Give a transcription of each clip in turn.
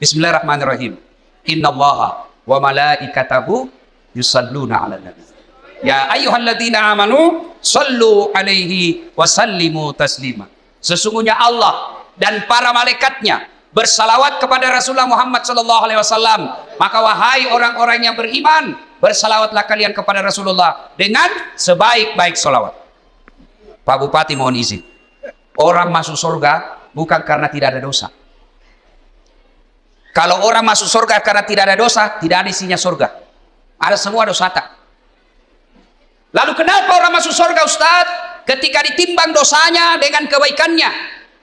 Bismillahirrahmanirrahim. Innallaha wa malaikatahu yusalluna 'alan nabi. Ya ayyuhalladzina amanu sallu alaihi wa sallimu taslima. Sesungguhnya Allah dan para malaikatnya bersalawat kepada Rasulullah Muhammad sallallahu alaihi wasallam. Maka wahai orang-orang yang beriman, bersalawatlah kalian kepada Rasulullah dengan sebaik-baik salawat. Pak Bupati mohon izin. Orang masuk surga bukan karena tidak ada dosa. Kalau orang masuk surga karena tidak ada dosa, tidak ada isinya surga. Ada semua dosa tak. Lalu kenapa orang masuk surga, Ustaz? Ketika ditimbang dosanya dengan kebaikannya,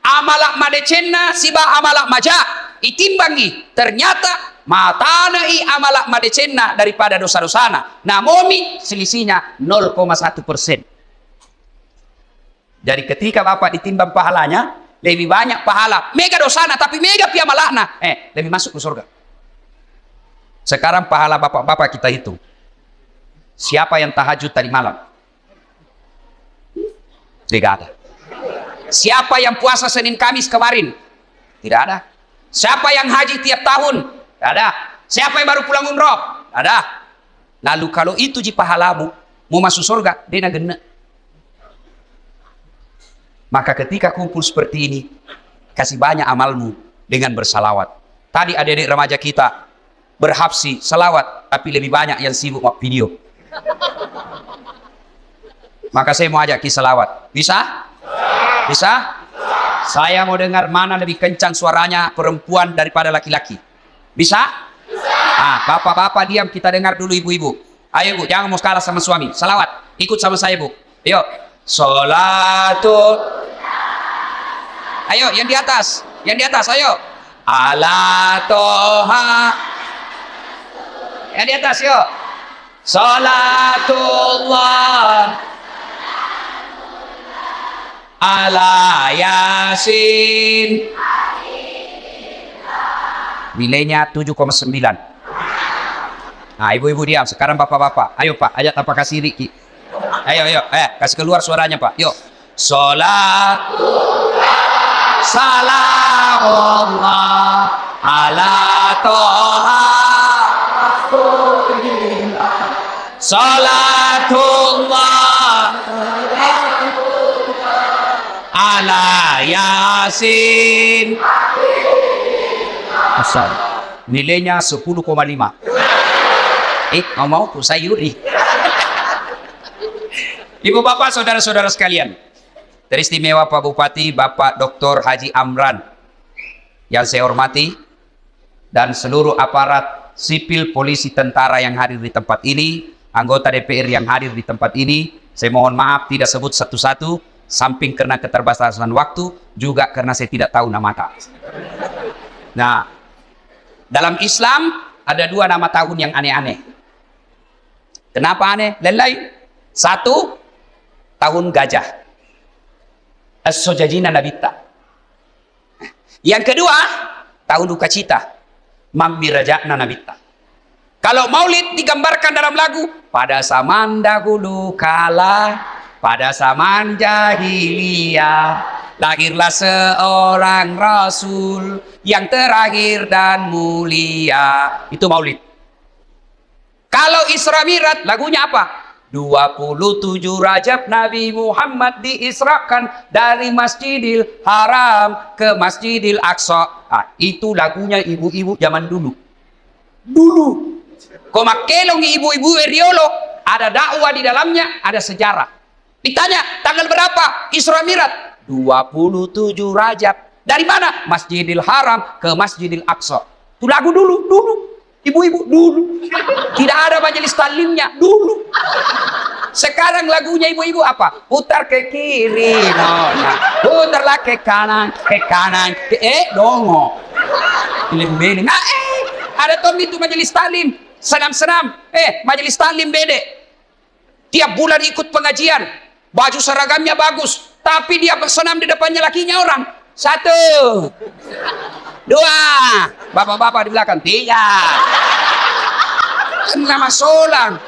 amalak madecenna siba amalak maja, itimbangi ternyata matanai amalak madecenna daripada dosa-dosana. Namomi selisihnya 0,1%. Jadi ketika Bapak ditimbang pahalanya, lebih banyak pahala mega dosana tapi mega pia malakna, lebih masuk ke surga. Sekarang pahala bapak-bapak kita itu, siapa yang tahajud tadi malam? Tidak ada. Siapa yang puasa Senin Kamis kemarin? Tidak ada. Siapa yang haji tiap tahun? Tidak ada. Siapa yang baru pulang umroh? Tidak ada. Lalu kalau itu ji pahalamu mau masuk surga, dia gena. Maka ketika kumpul seperti ini, kasih banyak amalmu dengan bersalawat. Tadi adik-adik remaja kita berhafsi salawat, tapi lebih banyak yang sibuk video. Maka saya mau ajak ki salawat. Bisa? Bisa? Saya mau dengar mana lebih kencang suaranya perempuan daripada laki-laki. Bisa? Bapak-bapak diam, kita dengar dulu ibu-ibu. Ayo bu, jangan mau kalah sama suami. Salawat, ikut sama saya bu. Yuk. Sholatul. Ayo yang di atas, ayo. Ala toha. Yang di atas yuk. Sholatullah ala yasin. Nilainya 7,9. Nah ibu-ibu diam, sekarang bapak-bapak. Ayo pak, ajak apa kasih Riki. Ayo, kasih keluar suaranya pak. Yuk. Sholat salamullah ala toha salatullah ala yasin. Asal nilainya 10,5. Ngomong tuh saya Yuri. Ibu bapak saudara-saudara sekalian, teristimewa Pak Bupati Bapak Dr. Haji Amran yang saya hormati, dan seluruh aparat sipil, polisi, tentara yang hadir di tempat ini, anggota DPR yang hadir di tempat ini, saya mohon maaf tidak sebut satu-satu, samping karena keterbatasan waktu, juga karena saya tidak tahu nama tak. Nah, dalam Islam ada 2 nama tahun yang aneh-aneh. Kenapa aneh? Lain-lain. 1, tahun gajah, as-sojajina nabita. Yang kedua, tahun duka cita, mammirajakna nabita. Kalau maulid digambarkan dalam lagu, pada zaman dahulu kala, pada zaman jahiliyah, lahirlah seorang rasul yang terakhir dan mulia. Itu maulid. Kalau Isra Mi'raj, lagunya apa? 27 Rajab Nabi Muhammad diisrakan dari Masjidil Haram ke Masjidil Aqsa. Itu lagunya ibu-ibu zaman dulu. Kau makelong ibu-ibu Riolo, ada dakwah di dalamnya, ada sejarah. Ditanya, tanggal berapa Isra Mi'raj? 27 Rajab. Dari mana? Masjidil Haram ke Masjidil Aqsa. Itu lagu dulu. Ibu-ibu dulu. Tidak ada majelis taklimnya dulu. Sekarang lagunya ibu-ibu apa? Putar ke kiri, putarlah ke kanan, dongo. Beling-beling. Ada Tom itu majelis taklim, senam-senam. Majelis taklim bede. Tiap bulan ikut pengajian, baju seragamnya bagus, tapi dia bersenam di depannya lakinya orang. 1, 2, bapak-bapak di belakang. 3. Nama solang.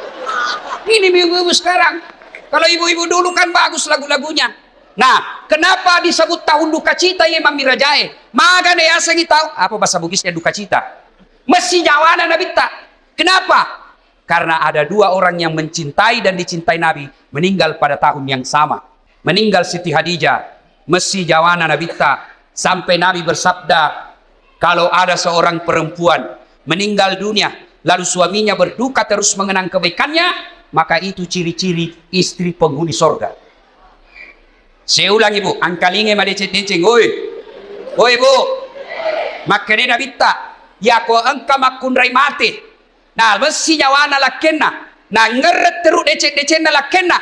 Ini ibu-ibu sekarang. Kalau ibu-ibu dulu kan bagus lagu-lagunya. Nah, kenapa disebut tahun duka cita ya Imam Mirajae? Maga ne asangi tahu apa bahasa Bugisnya duka cita. Mesti jawana Nabi tak. Kenapa? Karena ada dua orang yang mencintai dan dicintai Nabi meninggal pada tahun yang sama. Meninggal Siti Hadijah, mesti jawana Nabi tak. Sampai Nabi bersabda, kalau ada seorang perempuan meninggal dunia, lalu suaminya berduka terus mengenang kebaikannya, maka itu ciri-ciri istri penghuni sorga. Saya ulang ibu, angkalinge madecet-deceng, oi ibu, makanya Nabi tak, ya ko angka makunrai mati. Nah, mesti jawana lakena, nah ngeret terus decet-decet na lakena,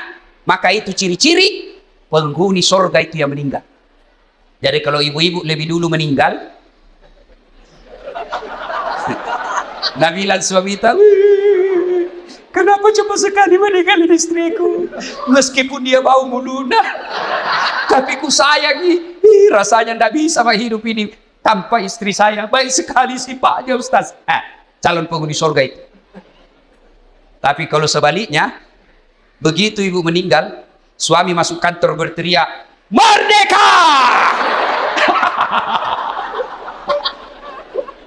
maka itu ciri-ciri penghuni sorga itu yang meninggal. Jadi kalau ibu-ibu lebih dulu meninggal, Nabi bilang suami tahu, kenapa cepat sekali meninggal istriku? Meskipun dia bau muluna, tapi ku sayangi. Rasanya tidak bisa hidup ini tanpa istri saya. Baik sekali sifatnya Ustaz. Calon penghuni surga itu. Tapi kalau sebaliknya, begitu ibu meninggal, suami masuk kantor berteriak, "Merdeka!"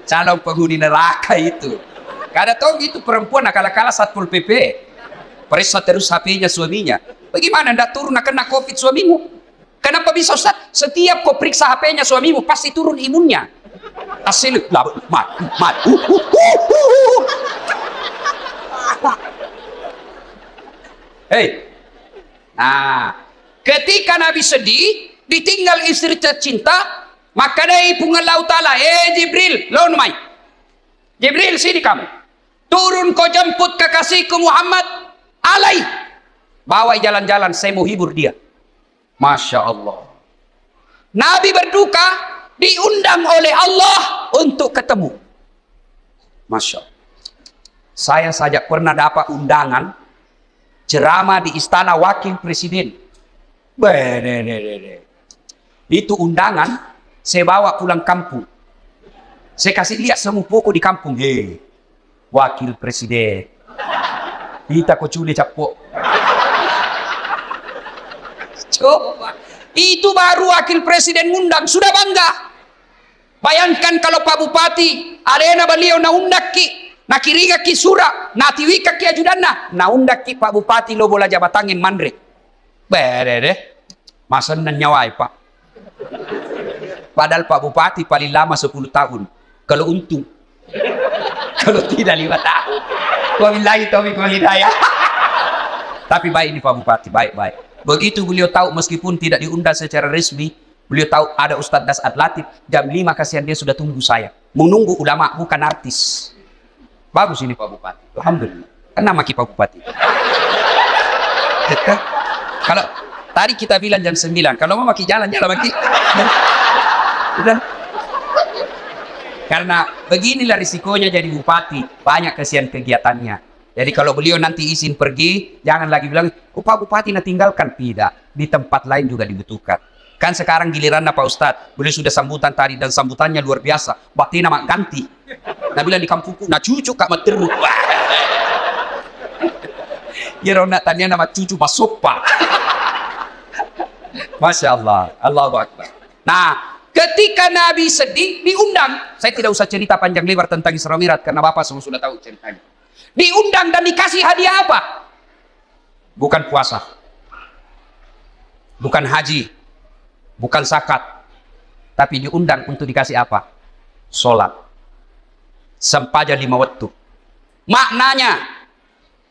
Calon penghuni neraka itu. Karena tahu gitu perempuan akal-akala Satpol PP. Periksa terus HP-nya suaminya. Bagaimana ndak turun kena COVID suamimu? Kenapa bisa Ustaz? Setiap kau periksa HP-nya suamimu pasti turun imunnya. Hasil mat. Hei. Nah, ketika Nabi sedih, ditinggal istri tercinta, maka dari pungan laut ta'ala, Jibril, lawan mai. Jibril, sini kamu. Turun kau jemput kekasihku Muhammad alai. Bawa jalan-jalan, saya mau hibur dia. Masya Allah. Nabi berduka, diundang oleh Allah untuk ketemu. Masya Allah. Saya saja pernah dapat undangan ceramah di istana wakil presiden. Itu undangan, saya bawa pulang kampung. Saya kasih lihat semua pokok di kampung. Hei, wakil presiden. Kita kau culi capok. Coba. Itu baru wakil presiden ngundang. Sudah bangga. Bayangkan kalau Pak Bupati, arena beliau na undak ki. Nakiriga ki sura. Natiwika ki ajudanna. Na undak ki Pak Bupati lo bola jabatangin mandre. Deh. Masa nanyawai Pak. Padahal Pak Bupati paling lama 10 tahun. Kalau untung. Kalau tidak 5 tahun. Wabillahi taufiq wal hidayah. Tapi baik ini Pak Bupati, baik. Begitu beliau tahu meskipun tidak diundang secara resmi, beliau tahu ada Ustadz Dasat Latif, jam 5 kasihan dia sudah tunggu saya. Menunggu ulama bukan artis. Bagus ini Pak Bupati. Alhamdulillah. Kan nama Pak Bupati. Kalau tadi kita bilang jam 9, kalau mau maki jalan maki. Udah. Karena beginilah risikonya jadi bupati, banyak kesian kegiatannya. Jadi kalau beliau nanti izin pergi, jangan lagi bilang, oh Pak Bupati nak tinggalkan. Tidak, di tempat lain juga dibutuhkan. Kan sekarang giliran Pak Ustadz, beliau sudah sambutan tadi dan sambutannya luar biasa. Bakti nama ganti. Nah bilang di kampungku, nah cucu kak materu. Ya nak tanya nama cucu masuk Pak. Masya Allah, Allahu Akbar. Nah, ketika Nabi sedih, diundang. Saya tidak usah cerita panjang lebar tentang Isra Mi'raj karena Bapak semua sudah tahu ceritanya. Diundang dan dikasih hadiah apa? Bukan puasa. Bukan haji. Bukan zakat. Tapi diundang untuk dikasih apa? Sholat. Sempaja 5 waktu. Maknanya,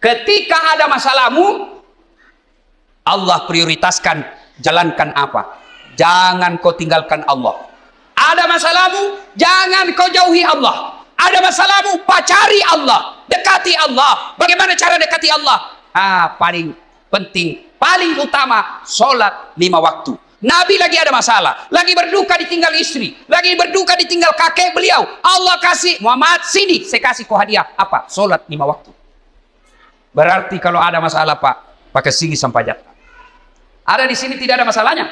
ketika ada masalahmu, Allah prioritaskan jalankan apa? Jangan kau tinggalkan Allah. Ada masalahmu, jangan kau jauhi Allah. Ada masalahmu, pacari Allah, dekati Allah. Bagaimana cara dekati Allah? Paling penting, paling utama, sholat 5 waktu. Nabi lagi ada masalah, lagi berduka ditinggal istri, lagi berduka ditinggal kakek beliau. Allah kasih, Muhammad sini, saya kasih kau hadiah. Apa? Sholat 5 waktu. Berarti kalau ada masalah Pak, pakai sigi sampai jatuh. Ada di sini tidak ada masalahnya?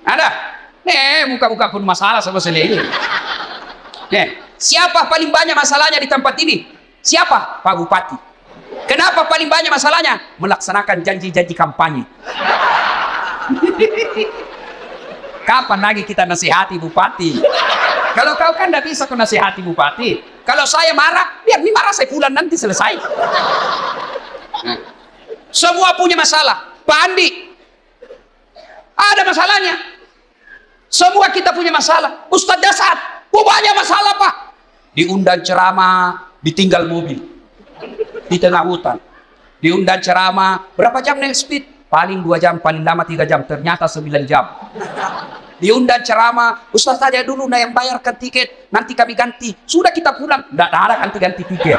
Ada? Muka-muka pun masalah sama ini. Siapa paling banyak masalahnya di tempat ini? Siapa? Pak Bupati. Kenapa paling banyak masalahnya? Melaksanakan janji-janji kampanye. Kapan lagi kita nasihati bupati? Kalau kau kan tidak bisa kau nasihati bupati. Kalau saya marah, biar ini marah saya pulang nanti selesai. Semua punya masalah. Pak Andi, ada masalahnya. Semua kita punya masalah. Ustadz Dasar, banyak masalah Pak. Diundang ceramah, ditinggal mobil di tengah hutan. Diundang ceramah, berapa jam naik speed? Paling 2 jam, paling lama 3 jam. Ternyata 9 jam. Diundang ceramah, Ustaz saja dulu yang bayarkan tiket, nanti kami ganti. Sudah kita pulang, tidak ada ganti-ganti tiket.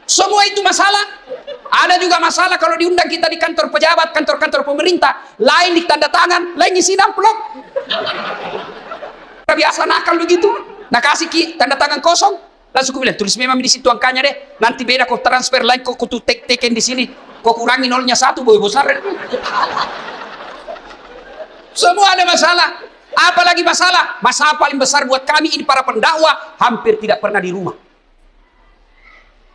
Semua itu masalah. Ada juga masalah kalau diundang kita di kantor pejabat, kantor-kantor pemerintah. Lain di tanda tangan, lain isi amplop. Biasa nakal begitu. Nah kasih tanda tangan kosong. Langsung aku bilang, tulis memang di situ angkanya deh. Nanti beda kau transfer lain, kau tuh teken di sini. Kau kurangi nolnya 1, boy besar. Semua ada masalah. Apalagi masalah? Masalah paling besar buat kami ini para pendakwah, hampir tidak pernah di rumah.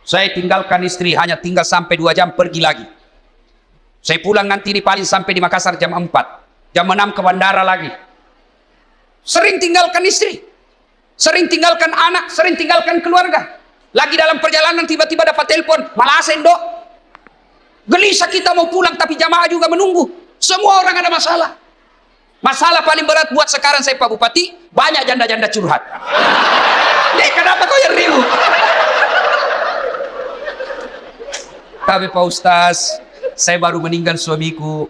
Saya tinggalkan istri, hanya tinggal sampai 2 jam, pergi lagi. Saya pulang nanti di paling sampai di Makassar jam 4. Jam 6 ke bandara lagi. Sering tinggalkan istri. Sering tinggalkan anak, sering tinggalkan keluarga. Lagi dalam perjalanan tiba-tiba dapat telepon, malasen dok. Gelisah kita mau pulang tapi jamaah juga menunggu. Semua orang ada masalah. Masalah paling berat buat sekarang saya Pak Bupati, banyak janda-janda curhat. Kenapa kau yang ribut? Tapi Pak Ustaz, saya baru meninggal suamiku,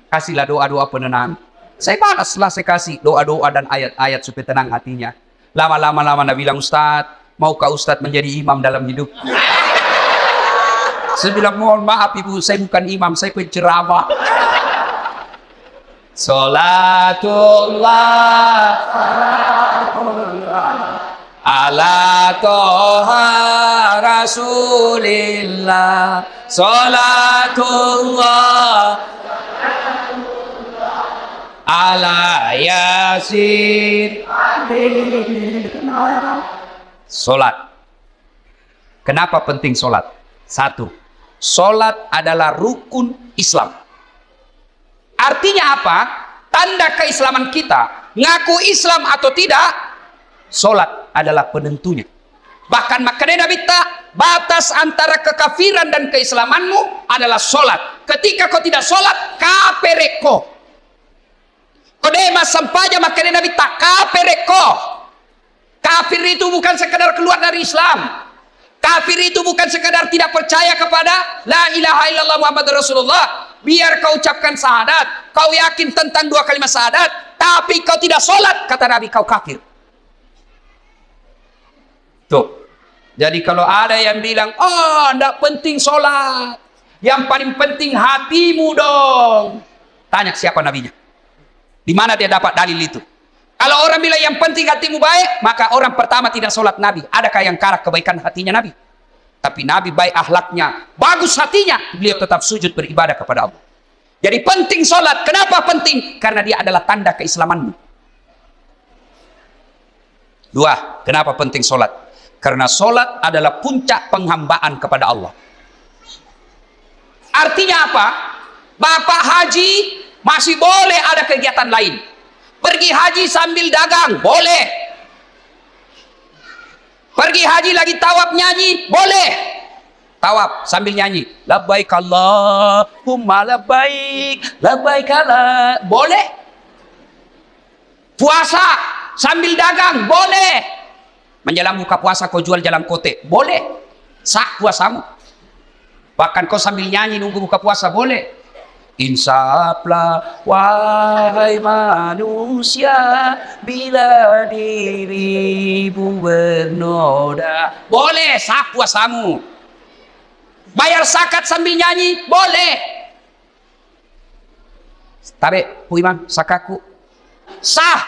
kasihlah doa-doa penenang. Saya balaslah, saya kasih doa-doa dan ayat-ayat supaya tenang hatinya. Lama-lama Nabi bilang, Ustaz, maukah Ustaz menjadi imam dalam hidup? Saya bilang, mohon maaf ibu, saya bukan imam, saya penceramah. Salatullah ala toha rasulillah. Salatullah ala yasin. Solat. Kenapa penting solat? 1. Solat adalah rukun Islam. Artinya apa? Tanda keislaman kita. Ngaku Islam atau tidak, solat adalah penentunya. Bahkan makanya Nabi batas antara kekafiran dan keislamanmu adalah solat. Ketika kau tidak solat, kapereko. Kodema sampaja makanya Nabi kapereko. Kafir itu bukan sekedar keluar dari Islam. Kafir itu bukan sekedar tidak percaya kepada la ilaha illallah Muhammad Rasulullah. Biar kau ucapkan syahadat, kau yakin tentang 2 kalimat syahadat, tapi kau tidak sholat, kata Nabi, kau kafir. Tuh. Jadi kalau ada yang bilang, oh tidak penting sholat, yang paling penting hatimu dong. Tanya siapa nabinya. Di mana dia dapat dalil itu? Kalau orang bilang yang penting hatimu baik, maka orang pertama tidak sholat Nabi. Adakah yang kalah kebaikan hatinya Nabi? Tapi Nabi baik akhlaknya, bagus hatinya, beliau tetap sujud beribadah kepada Allah. Jadi penting sholat. Kenapa penting? Karena dia adalah tanda keislamanmu. 2. Kenapa penting sholat? Karena sholat adalah puncak penghambaan kepada Allah. Artinya apa? Bapak haji masih boleh ada kegiatan lain. Pergi haji sambil dagang, boleh. Pergi haji lagi tawaf nyanyi, boleh. Tawaf sambil nyanyi. Labbaik Allahumma labbaik, labbaik Allah, boleh. Puasa sambil dagang, boleh. Menjelang buka puasa kau jual jalan kote, boleh. Sah puasamu. Bahkan kau sambil nyanyi nunggu buka puasa, boleh. Insaflah wahai manusia, bila dirimu bernoda, boleh. Sah puasamu. Bayar zakat sambil nyanyi, boleh. Tarik Bu Imam sakaku, sah.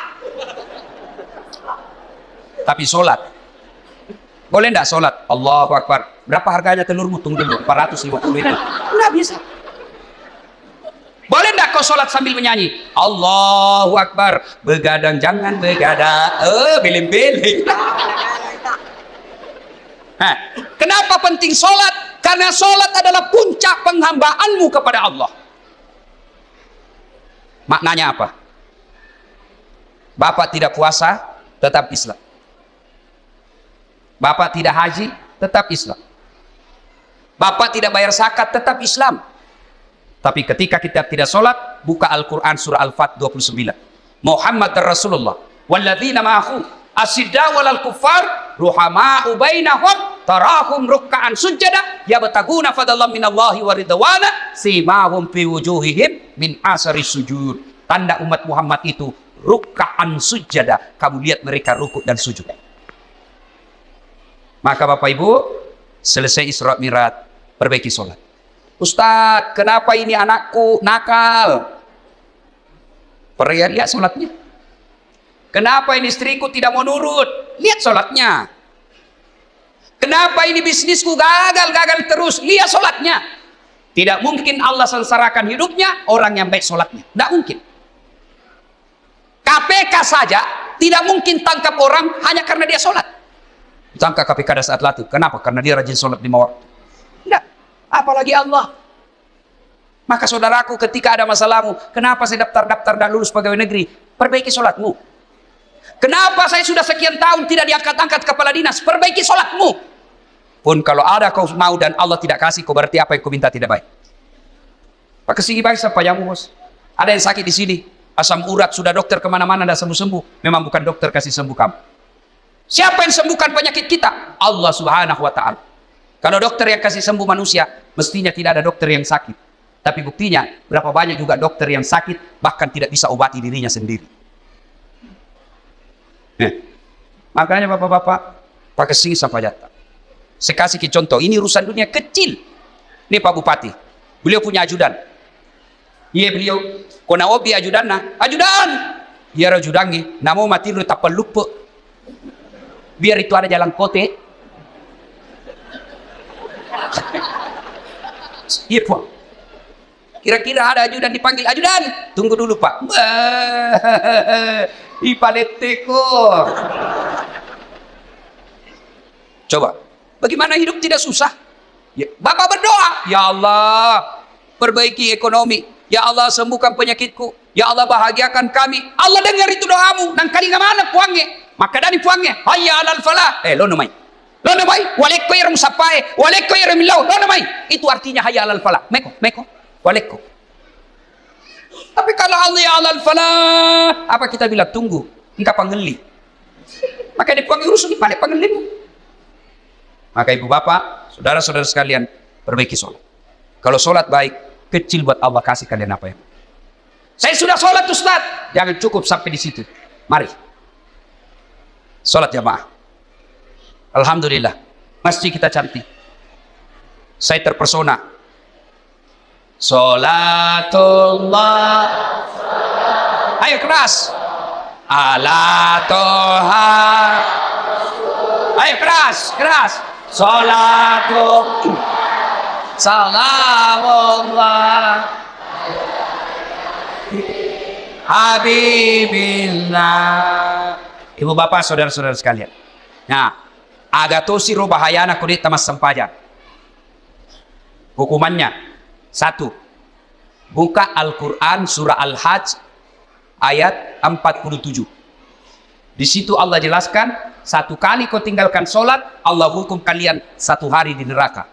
Tapi sholat boleh enggak? Sholat Allahu Akbar, berapa harganya telurmu? Tunggu dulu, 450 itu enggak bisa. Boleh enggak kau sholat sambil menyanyi Allahu Akbar, begadang jangan begadang, beling-beling. Nah, kenapa penting sholat? Karena sholat adalah puncak penghambaanmu kepada Allah. Maknanya apa? Bapak tidak puasa, tetap Islam. Bapak tidak haji, tetap Islam. Bapak tidak bayar zakat, tetap Islam. Tapi ketika kita tidak sholat, buka Al-Quran surah Al-Fat 29. Muhammad Rasulullah walladzina ma'ahu asidda walal kuffar ruhama'u bainahum tarahum rukka'an sujada yabtaguna fadlan minallahi wa ridwana simahum fi wujuhihim min asari sujud. Tanda umat Muhammad itu rukka'an sujada. Kamu lihat mereka rukuk dan sujud. Maka Bapak Ibu, selesai Isra Mi'raj, perbaiki sholat. Ustadz, kenapa ini anakku nakal? Lihat sholatnya. Kenapa ini istriku tidak mau nurut? Lihat sholatnya. Kenapa ini bisnisku gagal terus? Lihat sholatnya. Tidak mungkin Allah sengsarakan hidupnya orang yang baik sholatnya. Tidak mungkin. KPK saja tidak mungkin tangkap orang hanya karena dia sholat. Tangkap KPK pada saat latih. Kenapa? Karena dia rajin sholat 5 waktu. Tidak. Apalagi Allah. Maka saudaraku, ketika ada masalahmu, kenapa saya daftar dan lulus pegawai negeri? Perbaiki sholatmu. Kenapa saya sudah sekian tahun tidak diangkat-angkat kepala dinas? Perbaiki sholatmu. Pun kalau ada kau mau dan Allah tidak kasih, kau berarti apa yang kau minta tidak baik. Pakai sini baik sapayamu, bos. Ada yang sakit di sini, asam urat, sudah dokter kemana-mana, tidak sembuh-sembuh. Memang bukan dokter kasih sembuh kamu. Siapa yang sembuhkan penyakit kita? Allah Subhanahu wa Ta'ala. Kalau dokter yang kasih sembuh manusia, mestinya tidak ada dokter yang sakit. Tapi buktinya, berapa banyak juga dokter yang sakit, bahkan tidak bisa obati dirinya sendiri. Makanya bapak-bapak, pakai sini sampai jatah. Saya kasih contoh, ini urusan dunia kecil. Ini Pak Bupati, beliau punya ajudan. Iya beliau, kona obi ajudan na, ajudan. Biar ajudangi, namo mati lu tapal lupa. Biar itu ada jalan kote. Iya Pak. Kira-kira ada ajudan dipanggil, ajudan, tunggu dulu Pak. Ipaleteko. Coba, bagaimana hidup tidak susah? Ya, Bapak berdoa, ya Allah, perbaiki ekonomi. Ya Allah, sembuhkan penyakitku. Ya Allah, bahagiakan kami. Allah dengar itu doamu. Dan kali mana puangnya? Maka dari puangnya, hayya alal falah. Lo namai. Lo namai, walekko iram sapai, walekko iram ilau. Lo namai. Itu artinya hayya alal falah. Meko. Walekko. Tapi kalau Allah ya alal falah, apa kita bilang? Tunggu, engkau pangeli. Maka dipuangi urusan di balik pangelimu. Maka ibu bapak, saudara-saudara sekalian, perbaiki sholat. Kalau sholat baik, kecil buat Allah kasih kalian apa ya? Saya sudah sholat Ustaz. Jangan cukup sampai di situ. Mari. Sholat jamaah. Alhamdulillah. Masjid kita cantik. Saya terpesona. Sholatullah. Ayo keras. Ala toha. Ayo keras. Sholatullah. Salamullah. Habibillah. Ibu bapak saudara-saudara sekalian. Nah, agatosi bahayana kulit tamas sempajan. Hukumannya 1. Buka Al-Quran surah Al-Hajj ayat 47. Di situ Allah jelaskan, 1 kali kau tinggalkan sholat, Allah hukum kalian 1 hari di neraka.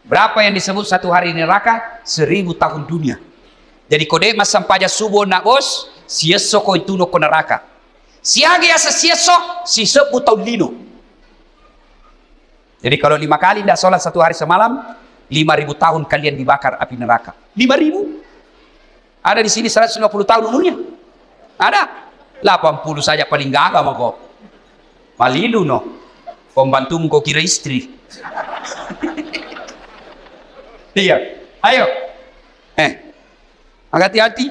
Berapa yang disebut 1 hari di neraka? 1000 tahun dunia. Jadi kode mas sampaja subuh nak bos, sieso ko itu no ko neraka. Siage asa sieso, si 10 tahun lino. Jadi kalau 5 kali tidak sholat 1 hari semalam, 5.000 tahun kalian dibakar api neraka. 5.000? Ada di sini 150 tahun umurnya? Ada? 80 saja paling gagal sama kau. Malilu no. Pembantumu kau kira istri. Iya. Ayo. Hati-hati.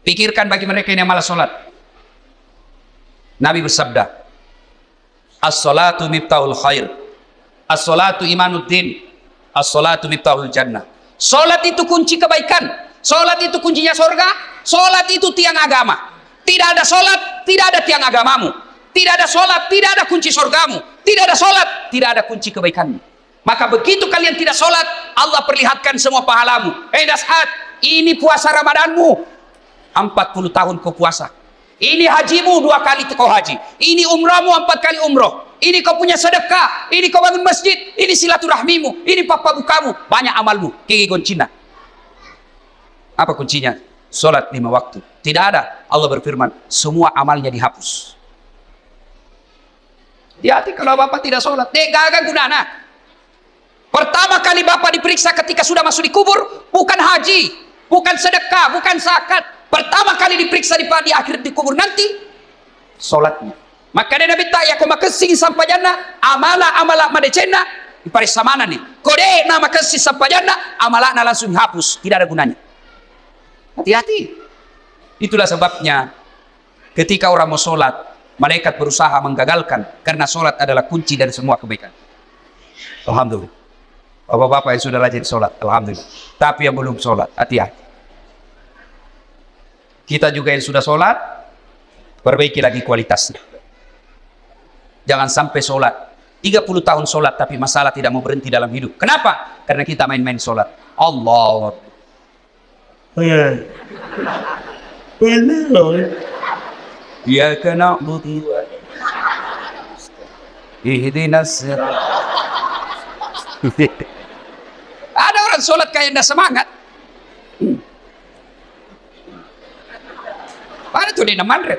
Pikirkan bagi mereka yang malas sholat. Nabi bersabda, as-salatu miftahul khair. As-salatu imanuddin. As-salatu miftahul jannah. Salat itu kunci kebaikan. Salat itu kuncinya surga. Salat itu tiang agama. Tidak ada salat, tidak ada tiang agamamu. Tidak ada salat, tidak ada kunci surgamu. Tidak ada salat, tidak ada kunci kebaikanmu. Maka begitu kalian tidak salat, Allah perlihatkan semua pahalamu. Dashat, ini puasa Ramadanmu. 40 tahun kau puasa. Ini hajimu 2 kali kau haji. Ini umrahmu 4 kali umroh. Ini kau punya sedekah. Ini kau bangun masjid. Ini silaturahmimu. Ini papa bukamu. Banyak amalmu. Kiki kuncinya. Apa kuncinya? Solat 5 waktu. Tidak ada. Allah berfirman, semua amalnya dihapus. Hati-hati kalau bapak tidak solat. Gak gunanya. Pertama kali bapak diperiksa ketika sudah masuk di kubur, bukan haji, bukan sedekah, bukan zakat. Pertama kali diperiksa di akhir di kubur nanti, solatnya. Maka dia Nabi tanya, kau makasih sampai jannah, amala madecena, diperiksa mana nih? Kode nama kasih sampai jannah, amalana langsung hapus, tidak ada gunanya. Hati-hati. Itulah sebabnya ketika orang mau solat, malaikat berusaha menggagalkan, karena solat adalah kunci dari semua kebaikan. Alhamdulillah. Bapak-bapak yang sudah rajin solat, alhamdulillah. Tapi yang belum solat, hati-hati. Kita juga yang sudah sholat, perbaiki lagi kualitasnya. Jangan sampai sholat 30 tahun sholat tapi masalah tidak mau berhenti dalam hidup. Kenapa? Karena kita main-main sholat. Allah. Ya kena budi. Ihdinas. Ada orang sholat kayak tidak semangat. Mana tuh dia namanya?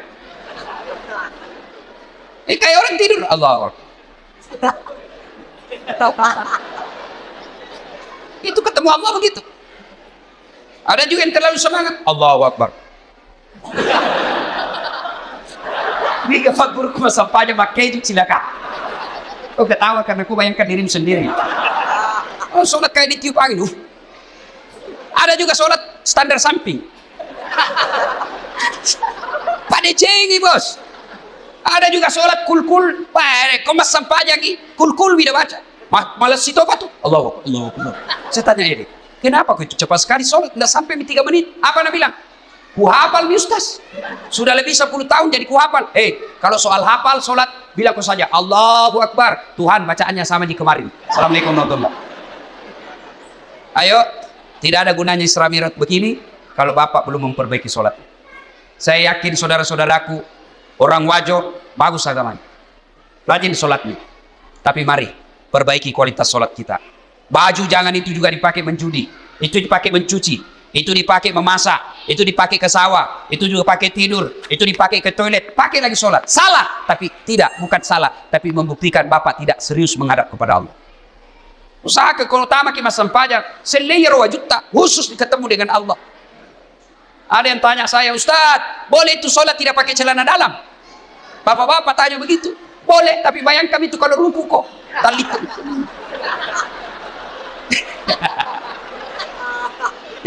Kayak orang tidur. Allah. Itu ketemu Allah begitu. Ada juga yang terlalu semangat. Allahu Akbar. Ini kefat buruk sampahnya makai itu silakan. Kau ketawa karena aku bayangkan dirimu sendiri. Oh, sholat kayak ditiup angin. Ada juga sholat standar samping. Pada cengi bos. Ada juga sholat kul-kul. Kau mas sampah lagi kul-kul tidak baca. Malas itu apa tuh? Allah. Saya tanya ini, kenapa kau itu cepat sekali sholat? Tidak sampai 3 menit. Apa anda bilang? Kuhafal nih Ustaz. Sudah lebih 10 tahun jadi kuhafal. Kalau soal hafal sholat, bilang kau saja Allahu Akbar. Tuhan bacaannya sama di kemarin. Assalamualaikum warahmatullahi wabarakatuh. Ayo, tidak ada gunanya Isra Mi'raj begini kalau bapak belum memperbaiki sholat. Saya yakin saudara-saudaraku, orang wajo bagus agamanya, rajin sholatnya. Tapi mari perbaiki kualitas sholat kita. Baju jangan itu juga dipakai menjudi, itu dipakai mencuci, itu dipakai memasak, itu dipakai ke sawah, itu juga pakai tidur, itu dipakai ke toilet, pakai lagi sholat. Salah, tapi tidak, bukan salah, tapi membuktikan bapak tidak serius menghadap kepada Allah. Usaha keutama kita sampaikan, selayar wajudta, khusus ketemu dengan Allah. Ada yang tanya saya, Ustaz, boleh itu sholat tidak pakai celana dalam? Bapak-bapak tanya begitu. Boleh, tapi bayangkan itu kalau ruku kok. Talik.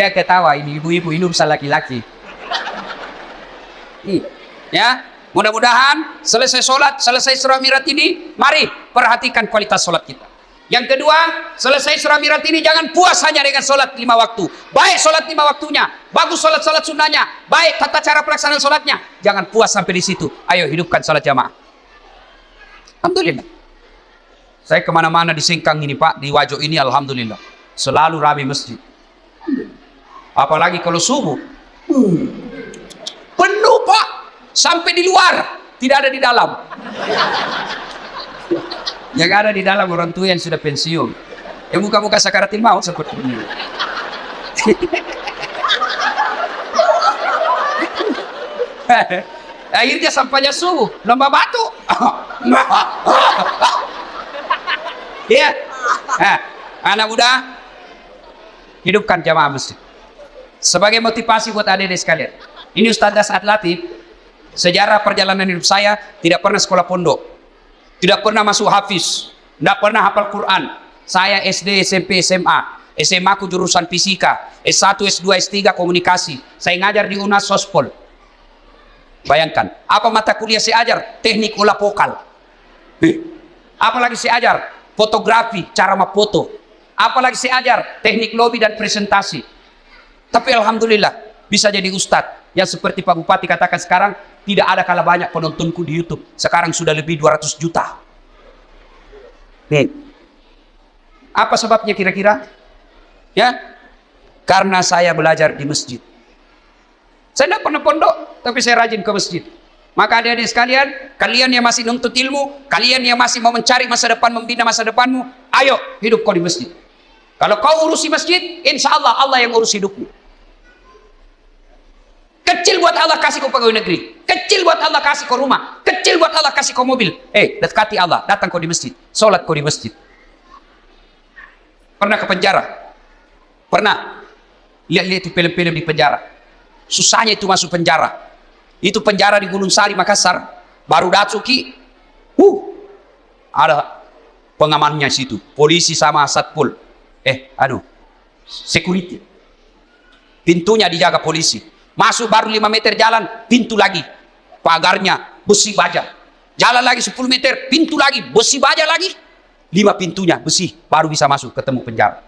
Ya ketawa, ini ibu-ibu ini urusan laki-laki. Ya, mudah-mudahan selesai sholat, selesai Isra Mi'raj ini, mari perhatikan kualitas sholat kita. Yang kedua, selesai Isra Mi'raj ini jangan puas hanya dengan sholat 5 waktu. Baik sholat 5 waktunya, bagus sholat sunnahnya, baik tata cara pelaksanaan sholatnya. Jangan puas sampai di situ. Ayo hidupkan sholat jamaah. Alhamdulillah. Saya kemana-mana di Singkang ini Pak, di Wajo ini alhamdulillah. Selalu ramai masjid. Apalagi kalau subuh. Penuh Pak. Sampai di luar. Tidak ada di dalam. Yang ada di dalam orang tua yang sudah pensiun, yang muka-muka sakaratil maut seperti ini. Akhirnya sampainya subuh, lomba batu. Ya, anak muda, hidupkan jamaah masjid. Sebagai motivasi buat adik-adik sekalian. Ini Ustaz Saad Latif, sejarah perjalanan hidup saya tidak pernah sekolah pondok. Tidak pernah masuk hafiz, tidak pernah hafal Quran. Saya SD, SMP, SMA. SMA aku jurusan fisika, S1, S2, S3 komunikasi. Saya ngajar di UNAS Sospol. Bayangkan, apa mata kuliah saya ajar? Teknik olah vokal. Apalagi saya ajar? Fotografi, cara memfoto. Apalagi saya ajar? Teknik lobby dan presentasi. Tapi alhamdulillah bisa jadi ustadz. Yang seperti Pak Bupati katakan sekarang, tidak ada kalah banyak penontonku di YouTube. Sekarang sudah lebih 200 juta. Nih. Apa sebabnya kira-kira? Ya, karena saya belajar di masjid. Saya tidak pernah pondok, tapi saya rajin ke masjid. Maka adik-adik sekalian, kalian yang masih nuntut ilmu, kalian yang masih mau mencari masa depan, membina masa depanmu, ayo hidup kau di masjid. Kalau kau urusi masjid, insya Allah Allah yang urus hidupmu. Kecil buat Allah kasih kau pegawai negeri, kecil buat Allah kasih kau rumah, kecil buat Allah kasih kau mobil. Dekati Allah, datang kau di masjid, sholat kau di masjid. Pernah ke penjara? Pernah? Lihat-lihat itu film-film di penjara. Susahnya itu masuk penjara. Itu penjara di Gunung Sari, Makassar. Baru Datsuki, ada pengamannya situ, polisi sama satpol. Security. Pintunya dijaga polisi. Masuk baru 5 meter jalan, pintu lagi. Pagarnya besi baja. Jalan lagi 10 meter, pintu lagi, besi baja lagi. 5 pintunya besi, baru bisa masuk ketemu penjara.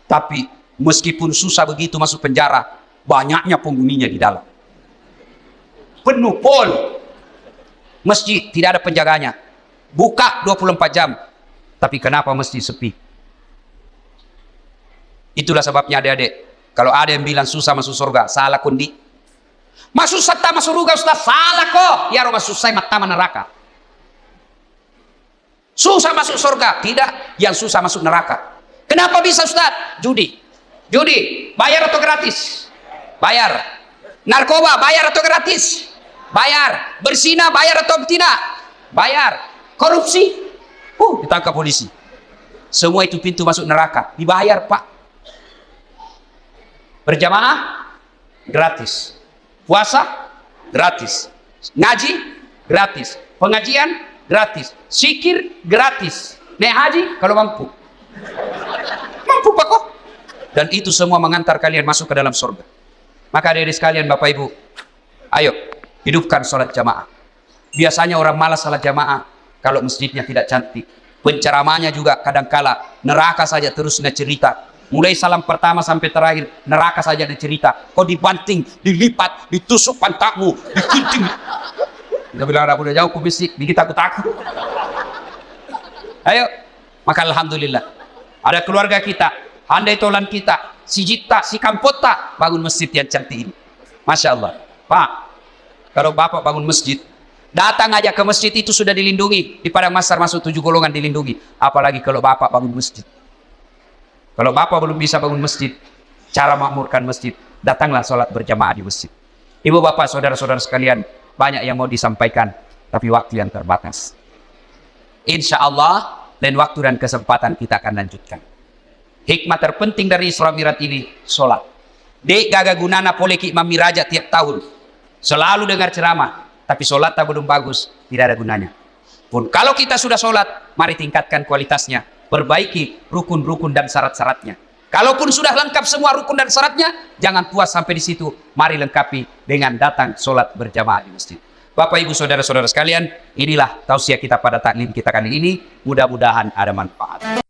Tapi meskipun susah begitu masuk penjara, banyaknya penghuninya di dalam. Penuh pol. Masjid tidak ada penjaganya. Buka 24 jam. Tapi kenapa masjid sepi? Itulah sebabnya adik-adik, kalau ada yang bilang susah masuk surga, salah kondi. Masuk surga masuk surga Ustaz, salah kok. Ya rumah susah mata neraka. Susah masuk surga, tidak. Yang susah masuk neraka. Kenapa bisa Ustaz? Judi. Bayar atau gratis? Bayar. Narkoba bayar atau gratis? Bayar. Berzina bayar atau tidak? Bayar. Korupsi? Ditangkap polisi. Semua itu pintu masuk neraka. Dibayar Pak. Berjamaah gratis. Puasa gratis. Ngaji gratis. Pengajian gratis. Zikir gratis. Naik haji kalau mampu. Mampu Pak kok. Dan itu semua mengantar kalian masuk ke dalam surga. Maka dari sekalian Bapak Ibu, ayo hidupkan sholat jamaah. Biasanya orang malas sholat jamaah kalau masjidnya tidak cantik. Penceramahnya juga kadangkala neraka saja terus cerita. Mulai salam pertama sampai terakhir neraka saja cerita. Kau dibanting, dilipat, ditusuk pantatmu, dikinting. Kita bilang udah jauh ku bisik, dikit aku takut. Ayo, maka alhamdulillah ada keluarga kita, handai tolan kita, si Jita, si Kampota bangun masjid yang cantik ini. Masya Allah. Pak, kalau Bapak bangun masjid, datang aja ke masjid itu sudah dilindungi. Di Padang Masar masuk 7 golongan dilindungi. Apalagi kalau Bapak bangun masjid. Kalau Bapak belum bisa bangun masjid, cara makmurkan masjid, datanglah sholat berjamaah di masjid. Ibu bapak, saudara-saudara sekalian, banyak yang mau disampaikan, tapi waktu yang terbatas. Insya Allah, lain waktu dan kesempatan kita akan lanjutkan. Hikmah terpenting dari Isra Mi'raj ini, sholat. Dek gaga gunana poleki imam miraja tiap tahun. Selalu dengar ceramah, tapi sholat tak belum bagus, tidak ada gunanya. Pun kalau kita sudah sholat, mari tingkatkan kualitasnya. Perbaiki rukun-rukun dan syarat-syaratnya. Kalaupun sudah lengkap semua rukun dan syaratnya, jangan puas sampai di situ. Mari lengkapi dengan datang sholat berjamaah di masjid. Bapak Ibu saudara-saudara sekalian, inilah tausiah kita pada taklim kita kali ini. Mudah-mudahan ada manfaat.